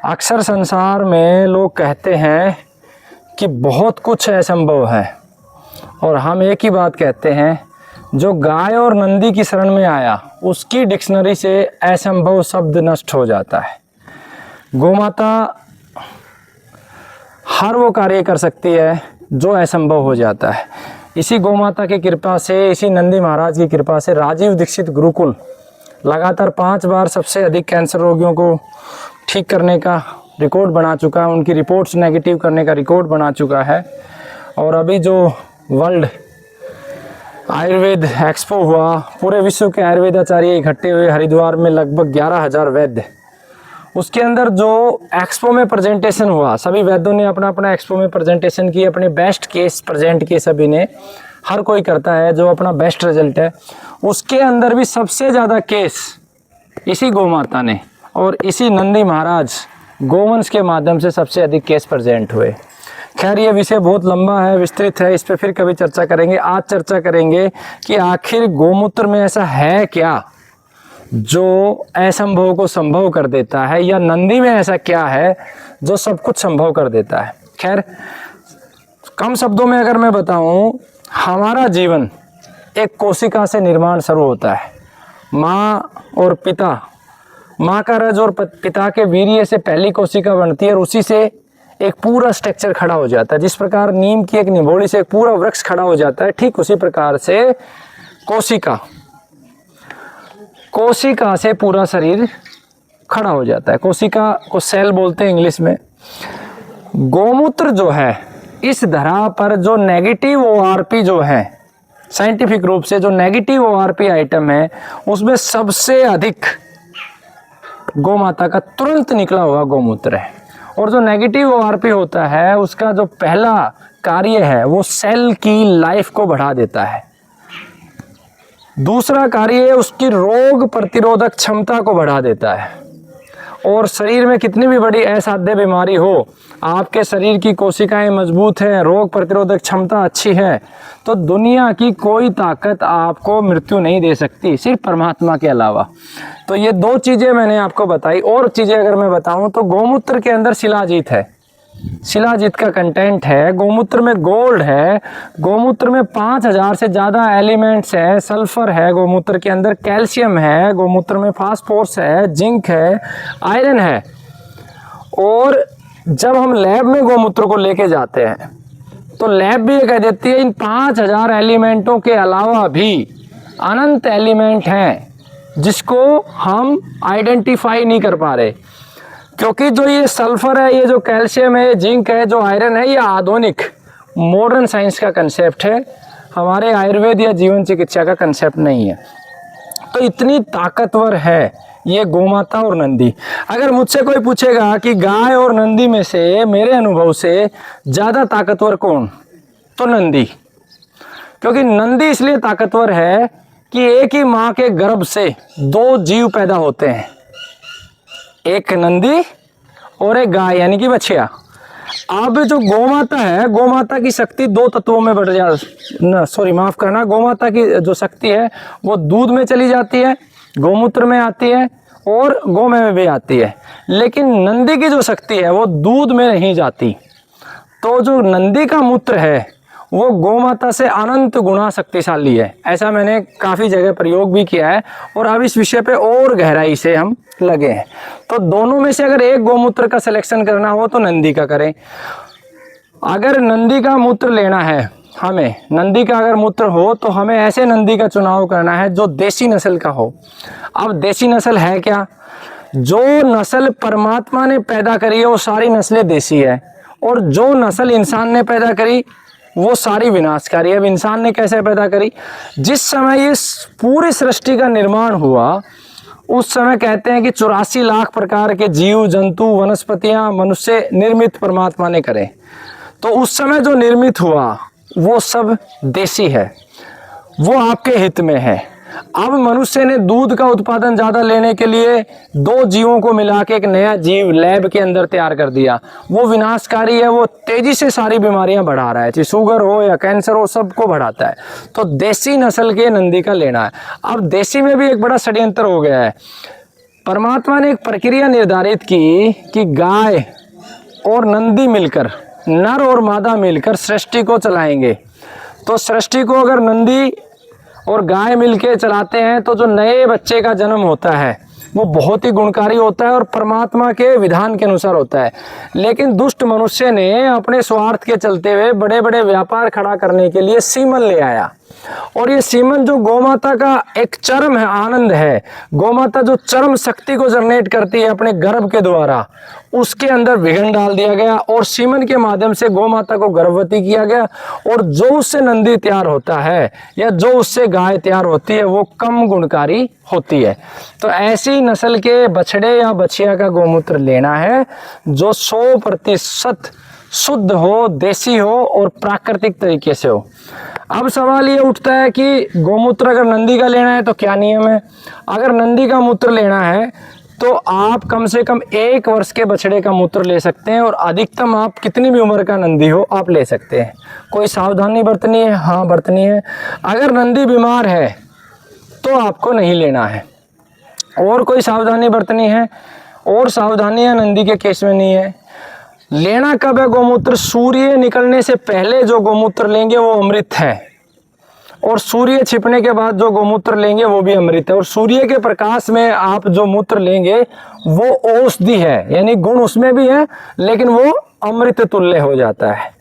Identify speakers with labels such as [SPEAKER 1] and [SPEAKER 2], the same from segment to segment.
[SPEAKER 1] अक्सर संसार में लोग कहते हैं कि बहुत कुछ असंभव है, और हम एक ही बात कहते हैं, जो गाय और नंदी की शरण में आया उसकी डिक्शनरी से असंभव शब्द नष्ट हो जाता है। गोमाता हर वो कार्य कर सकती है जो असंभव हो जाता है। इसी गोमाता की कृपा से, इसी नंदी महाराज की कृपा से राजीव दीक्षित गुरुकुल लगातार 5 बार सबसे अधिक कैंसर रोगियों को ठीक करने का रिकॉर्ड बना चुका है, उनकी रिपोर्ट्स नेगेटिव करने का रिकॉर्ड बना चुका है। और अभी जो वर्ल्ड आयुर्वेद एक्सपो हुआ, पूरे विश्व के आयुर्वेदाचार्य इकट्ठे हुए हरिद्वार में, लगभग 11,000 वैद्य, उसके अंदर जो एक्सपो में प्रेजेंटेशन हुआ, सभी वैद्यों ने अपना अपना एक्सपो में प्रेजेंटेशन किए, अपने बेस्ट केस प्रेजेंट किए सभी ने। हर कोई करता है जो अपना बेस्ट रिजल्ट है। उसके अंदर भी सबसे ज़्यादा केस इसी गोमाता ने और इसी नंदी महाराज गोवंश के माध्यम से सबसे अधिक केस प्रेजेंट हुए। खैर, ये विषय बहुत लंबा है, विस्तृत है, इस पर फिर कभी चर्चा करेंगे। आज चर्चा करेंगे कि आखिर गोमूत्र में ऐसा है क्या जो असंभव को संभव कर देता है, या नंदी में ऐसा क्या है जो सब कुछ संभव कर देता है। खैर, कम शब्दों में अगर मैं बताऊं, हमारा जीवन एक कोशिका से निर्माण शुरू होता है। माँ और पिता, माँ का रज और पिता के वीर्य से पहली कोशिका बनती है और उसी से एक पूरा स्ट्रक्चर खड़ा हो जाता है। जिस प्रकार नीम की एक निभोली से एक पूरा वृक्ष खड़ा हो जाता है, ठीक उसी प्रकार से कोशिका से पूरा शरीर खड़ा हो जाता है। कोशिका को सेल बोलते हैं इंग्लिश में। गोमूत्र जो है, इस धरा पर जो नेगेटिव ओआरपी जो है, साइंटिफिक रूप से जो नेगेटिव ओआरपी आइटम है, उसमें सबसे अधिक गोमाता का तुरंत निकला हुआ गोमूत्र है। और जो नेगेटिव ओआरपी होता है, उसका जो पहला कार्य है वो सेल की लाइफ को बढ़ा देता है। दूसरा कार्य उसकी रोग प्रतिरोधक क्षमता को बढ़ा देता है। और शरीर में कितनी भी बड़ी असाध्य बीमारी हो, आपके शरीर की कोशिकाएं मजबूत हैं, रोग प्रतिरोधक क्षमता अच्छी है, तो दुनिया की कोई ताकत आपको मृत्यु नहीं दे सकती, सिर्फ परमात्मा के अलावा। तो ये 2 चीज़ें मैंने आपको बताई। और चीज़ें अगर मैं बताऊं तो गोमूत्र के अंदर शिलाजीत है, शिलाजीत का कंटेंट है। गोमूत्र में गोल्ड है, गोमूत्र में 5000 से ज़्यादा एलिमेंट्स है। सल्फर है गोमूत्र के अंदर, कैल्शियम है गोमूत्र में, फास्फोरस है, जिंक है, आयरन है। और जब हम लैब में गोमूत्र को लेके जाते हैं तो लैब भी ये कह देती है इन 5000 एलिमेंटों के अलावा भी अनंत एलिमेंट हैं जिसको हम आइडेंटिफाई नहीं कर पा रहे। क्योंकि जो ये सल्फर है, ये जो कैल्शियम है, जिंक है, जो आयरन है, ये आधुनिक मॉडर्न साइंस का कंसेप्ट है, हमारे आयुर्वेद या जीवन चिकित्सा का कंसेप्ट नहीं है। तो इतनी ताकतवर है ये गोमाता और नंदी। अगर मुझसे कोई पूछेगा कि गाय और नंदी में से मेरे अनुभव से ज़्यादा ताकतवर कौन, तो नंदी। क्योंकि नंदी इसलिए ताकतवर है कि एक ही माँ के गर्भ से 2 जीव पैदा होते हैं, एक नंदी और एक गाय यानी कि बछिया। अब जो गोमाता है, गोमाता की शक्ति 2 तत्वों में बढ़ माफ करना, गोमाता की जो शक्ति है वो दूध में चली जाती है, गोमूत्र में आती है और गोमय में भी आती है। लेकिन नंदी की जो शक्ति है वो दूध में नहीं जाती। तो जो नंदी का मूत्र है वो गोमाता से अनंत गुना शक्तिशाली है। ऐसा मैंने काफ़ी जगह प्रयोग भी किया है और अब इस विषय पे और गहराई से हम लगे हैं। तो दोनों में से अगर एक गोमूत्र का सिलेक्शन करना हो तो नंदी का करें। अगर नंदी का मूत्र लेना है हमें, नंदी का अगर मूत्र हो तो हमें ऐसे नंदी का चुनाव करना है जो देसी नस्ल का हो। अब देसी नस्ल है क्या? जो नस्ल परमात्मा ने पैदा करी है वो सारी नस्लें देसी है, और जो नस्ल इंसान ने पैदा करी वो सारी विनाशकारी है। अब इंसान ने कैसे पैदा करी? जिस समय ये पूरी सृष्टि का निर्माण हुआ उस समय कहते हैं कि 84 लाख प्रकार के जीव जंतु वनस्पतियां मनुष्य निर्मित परमात्मा ने करे। तो उस समय जो निर्मित हुआ वो सब देसी है, वो आपके हित में है। अब मनुष्य ने दूध का उत्पादन ज़्यादा लेने के लिए 2 जीवों को मिला के एक नया जीव लैब के अंदर तैयार कर दिया। वो विनाशकारी है, वो तेजी से सारी बीमारियां बढ़ा रहा है, चाहे शुगर हो या कैंसर हो, सबको बढ़ाता है। तो देसी नस्ल के नंदी का लेना है। अब देसी में भी एक बड़ा षड्यंत्र हो गया है। परमात्मा ने एक प्रक्रिया निर्धारित की कि गाय और नंदी मिलकर, नर और मादा मिलकर सृष्टि को चलाएंगे। तो सृष्टि को अगर नंदी और गाय मिलके चलाते हैं तो जो नए बच्चे का जन्म होता है वो बहुत ही गुणकारी होता है और परमात्मा के विधान के अनुसार होता है। लेकिन दुष्ट मनुष्य ने अपने स्वार्थ के चलते हुए बड़े बड़े व्यापार खड़ा करने के लिए सीमन ले आया, और ये सीमन जो गौमाता का एक चरम है, आनंद है, गौमाता जो चरम शक्ति को जनरेट करती है अपने गर्भ के द्वारा, उसके अंदर विघन डाल दिया गया और सीमन के माध्यम से गौमाता को गर्भवती किया गया। और जो उससे नंदी तैयार होता है या जो उससे गाय तैयार होती है वो कम गुणकारी होती है। तो ऐसी नस्ल के बछड़े या बछिया का गौमूत्र लेना है जो 100% शुद्ध हो, देसी हो और प्राकृतिक तरीके से हो। अब सवाल ये उठता है कि गौमूत्र अगर नंदी का लेना है तो क्या नियम है। अगर नंदी का मूत्र लेना है तो आप कम से कम 1 वर्ष के बछड़े का मूत्र ले सकते हैं और अधिकतम आप कितनी भी उम्र का नंदी हो आप ले सकते हैं। कोई सावधानी बरतनी है? हाँ बरतनी है। अगर नंदी बीमार है तो आपको नहीं लेना है। और कोई सावधानी बरतनी है? और सावधानियां नंदी के केस में नहीं है। लेना कब है गौमूत्र? सूर्य निकलने से पहले जो गौमूत्र लेंगे वो अमृत है, और सूर्य छिपने के बाद जो गौमूत्र लेंगे वो भी अमृत है। और सूर्य के प्रकाश में आप जो मूत्र लेंगे वो औषधि है, यानी गुण उसमें भी है लेकिन वो अमृत तुल्य हो जाता है।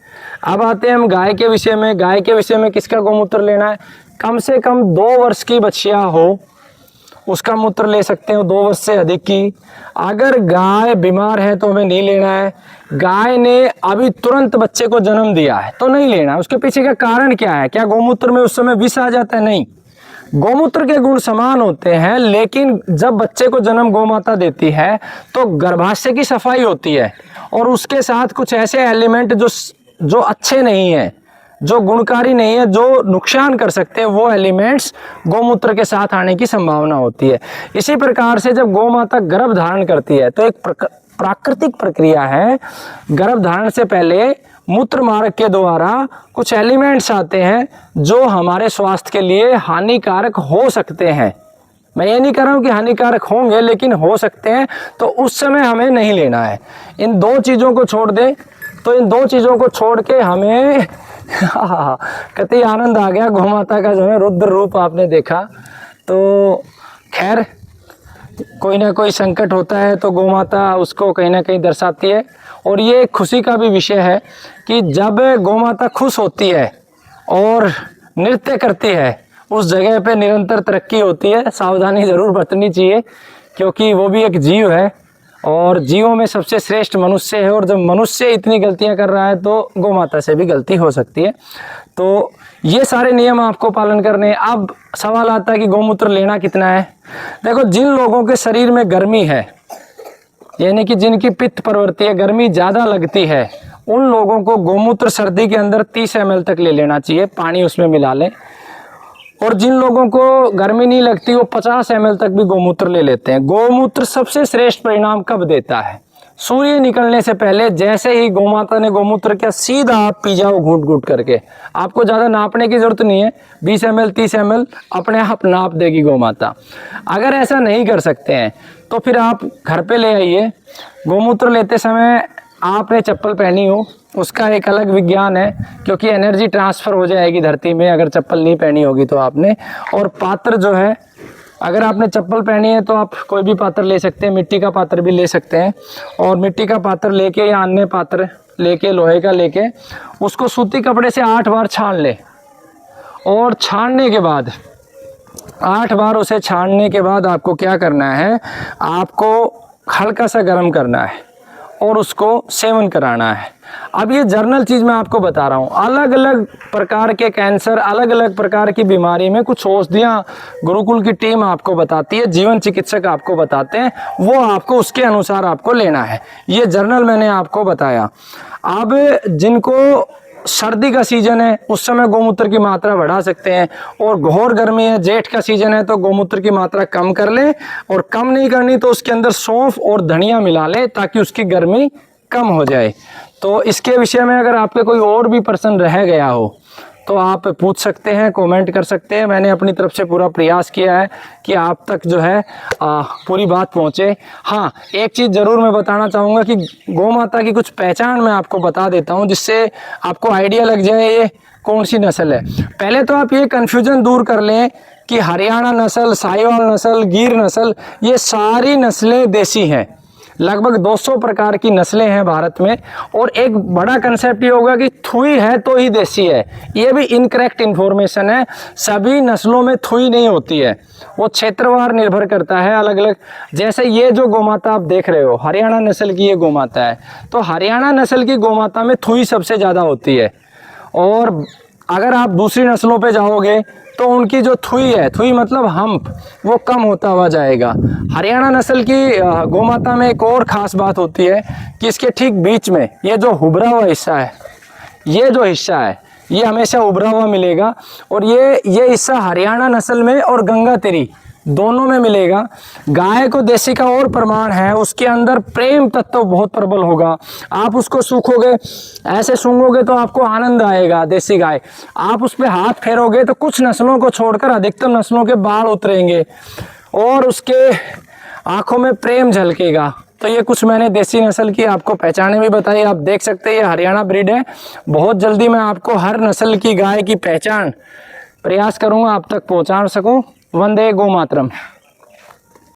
[SPEAKER 1] अब आते हैं हम गाय के विषय में। गाय के विषय में किसका गौमूत्र लेना है? कम से कम 2 वर्ष की बछिया हो उसका मूत्र ले सकते हो, 2 वर्ष से अधिक की। अगर गाय बीमार है तो हमें नहीं लेना है। गाय ने अभी तुरंत बच्चे को जन्म दिया है तो नहीं लेना है। उसके पीछे का कारण क्या है? क्या गौमूत्र में उस समय विष आ जाता है? नहीं, गौमूत्र के गुण समान होते हैं, लेकिन जब बच्चे को जन्म गौमाता देती है तो गर्भाशय की सफाई होती है और उसके साथ कुछ ऐसे एलिमेंट जो अच्छे नहीं है, जो गुणकारी नहीं है, जो नुकसान कर सकते हैं, वो एलिमेंट्स गौमूत्र के साथ आने की संभावना होती है। इसी प्रकार से जब गौमाता गर्भ धारण करती है तो एक प्राकृतिक प्रक्रिया है। गर्भ धारण से पहले मूत्र मार्ग के द्वारा कुछ एलिमेंट्स आते हैं जो हमारे स्वास्थ्य के लिए हानिकारक हो सकते हैं। मैं ये नहीं कह रहा हूँ कि हानिकारक होंगे, लेकिन हो सकते हैं, तो उस समय हमें नहीं लेना है। इन 2 चीज़ों को छोड़ दें तो इन 2 चीज़ों को छोड़ के हमें कतई आनंद आ गया। गौमाता का जो है रुद्र रूप आपने देखा। तो खैर, कोई ना कोई संकट होता है तो गौमाता उसको कहीं ना कहीं दर्शाती है। और ये खुशी का भी विषय है कि जब गौमाता खुश होती है और नृत्य करती है उस जगह पे निरंतर तरक्की होती है। सावधानी ज़रूर बरतनी चाहिए क्योंकि वो भी एक जीव है और जीवों में सबसे श्रेष्ठ मनुष्य है। और जब मनुष्य इतनी गलतियां कर रहा है तो गौमाता से भी गलती हो सकती है। तो ये सारे नियम आपको पालन करने हैं। अब सवाल आता है कि गौमूत्र लेना कितना है। देखो, जिन लोगों के शरीर में गर्मी है, यानी कि जिनकी पित्त प्रवृत्ति है, गर्मी ज़्यादा लगती है, उन लोगों को गौमूत्र सर्दी के अंदर 30 ml तक ले लेना चाहिए, पानी उसमें मिला लें। और जिन लोगों को गर्मी नहीं लगती वो 50 ml तक भी गौमूत्र ले लेते हैं। गौमूत्र सबसे श्रेष्ठ परिणाम कब देता है? सूर्य निकलने से पहले। जैसे ही गौमाता ने गौमूत्र किया, सीधा आप पी जाओ घूट घूट करके। आपको ज़्यादा नापने की ज़रूरत नहीं है, 20 ml 30 ml अपने आप नाप देगी गौमाता। अगर ऐसा नहीं कर सकते हैं तो फिर आप घर पे ले आइए। गौमूत्र लेते समय आपने चप्पल पहनी हो, उसका एक अलग विज्ञान है, क्योंकि एनर्जी ट्रांसफ़र हो जाएगी धरती में अगर चप्पल नहीं पहनी होगी तो आपने। और पात्र जो है, अगर आपने चप्पल पहनी है तो आप कोई भी पात्र ले सकते हैं, मिट्टी का पात्र भी ले सकते हैं। और मिट्टी का पात्र लेके या अन्य पात्र लेके, लोहे का लेके, उसको सूती कपड़े से 8 बार छान ले। और छानने के बाद 8 बार उसे छानने के बाद आपको क्या करना है? आपको हल्का सा गर्म करना है और उसको सेवन कराना है। अब ये जर्नल चीज़ मैं आपको बता रहा हूँ। अलग अलग प्रकार के कैंसर, अलग अलग प्रकार की बीमारी में कुछ औषधियाँ गुरुकुल की टीम आपको बताती है, जीवन चिकित्सक आपको बताते हैं, वो आपको उसके अनुसार आपको लेना है। ये जर्नल मैंने आपको बताया। अब जिनको सर्दी का सीजन है उस समय गौमूत्र की मात्रा बढ़ा सकते हैं, और घोर गर्मी है, जेठ का सीजन है, तो गौमूत्र की मात्रा कम कर लें। और कम नहीं करनी तो उसके अंदर सौंफ और धनिया मिला लें ताकि उसकी गर्मी कम हो जाए। तो इसके विषय में अगर आपके कोई और भी प्रश्न रह गया हो तो आप पूछ सकते हैं, कमेंट कर सकते हैं। मैंने अपनी तरफ से पूरा प्रयास किया है कि आप तक जो है पूरी बात पहुंचे। हाँ, एक चीज़ ज़रूर मैं बताना चाहूँगा कि गौ माता की कुछ पहचान मैं आपको बता देता हूँ, जिससे आपको आइडिया लग जाए ये कौन सी नस्ल है। पहले तो आप ये कन्फ्यूज़न दूर कर लें कि हरियाणा नस्ल, साहिवाल नस्ल, गिर नस्ल, ये सारी नस्लें देसी हैं। लगभग 200 प्रकार की नस्लें हैं भारत में। और एक बड़ा कंसेप्ट ये होगा कि थुई है तो ही देसी है, ये भी इनकरेक्ट इन्फॉर्मेशन है। सभी नस्लों में थुई नहीं होती है, वो क्षेत्रवार निर्भर करता है अलग अलग। जैसे ये जो गोमाता आप देख रहे हो, हरियाणा नस्ल की ये गोमाता है, तो हरियाणा नस्ल की गोमाता में थुई सबसे ज़्यादा होती है। और अगर आप दूसरी नस्लों पे जाओगे तो उनकी जो थुई है, थुई मतलब हम्प, वो कम होता हुआ जाएगा। हरियाणा नस्ल की गोमाता में एक और ख़ास बात होती है कि इसके ठीक बीच में ये जो उभरा हुआ हिस्सा है, ये जो हिस्सा है ये हमेशा उभरा हुआ मिलेगा। और ये हिस्सा हरियाणा नस्ल में और गंगातेरी दोनों में मिलेगा। गाय को देसी का और प्रमाण है, उसके अंदर प्रेम तत्व बहुत प्रबल होगा। आप उसको सूखोगे, ऐसे सूंघोगे तो आपको आनंद आएगा। देसी गाय आप उस पर हाथ फेरोगे तो कुछ नस्लों को छोड़कर अधिकतर नस्लों के बाल उतरेंगे और उसके आंखों में प्रेम झलकेगा। तो ये कुछ मैंने देसी नस्ल की आपको पहचाने भी बताई। आप देख सकते हैं ये हरियाणा ब्रीड है। बहुत जल्दी मैं आपको हर नस्ल की गाय की पहचान प्रयास करूँगा आप तक पहुँचा सकूँ। वंदे गौ मातरम।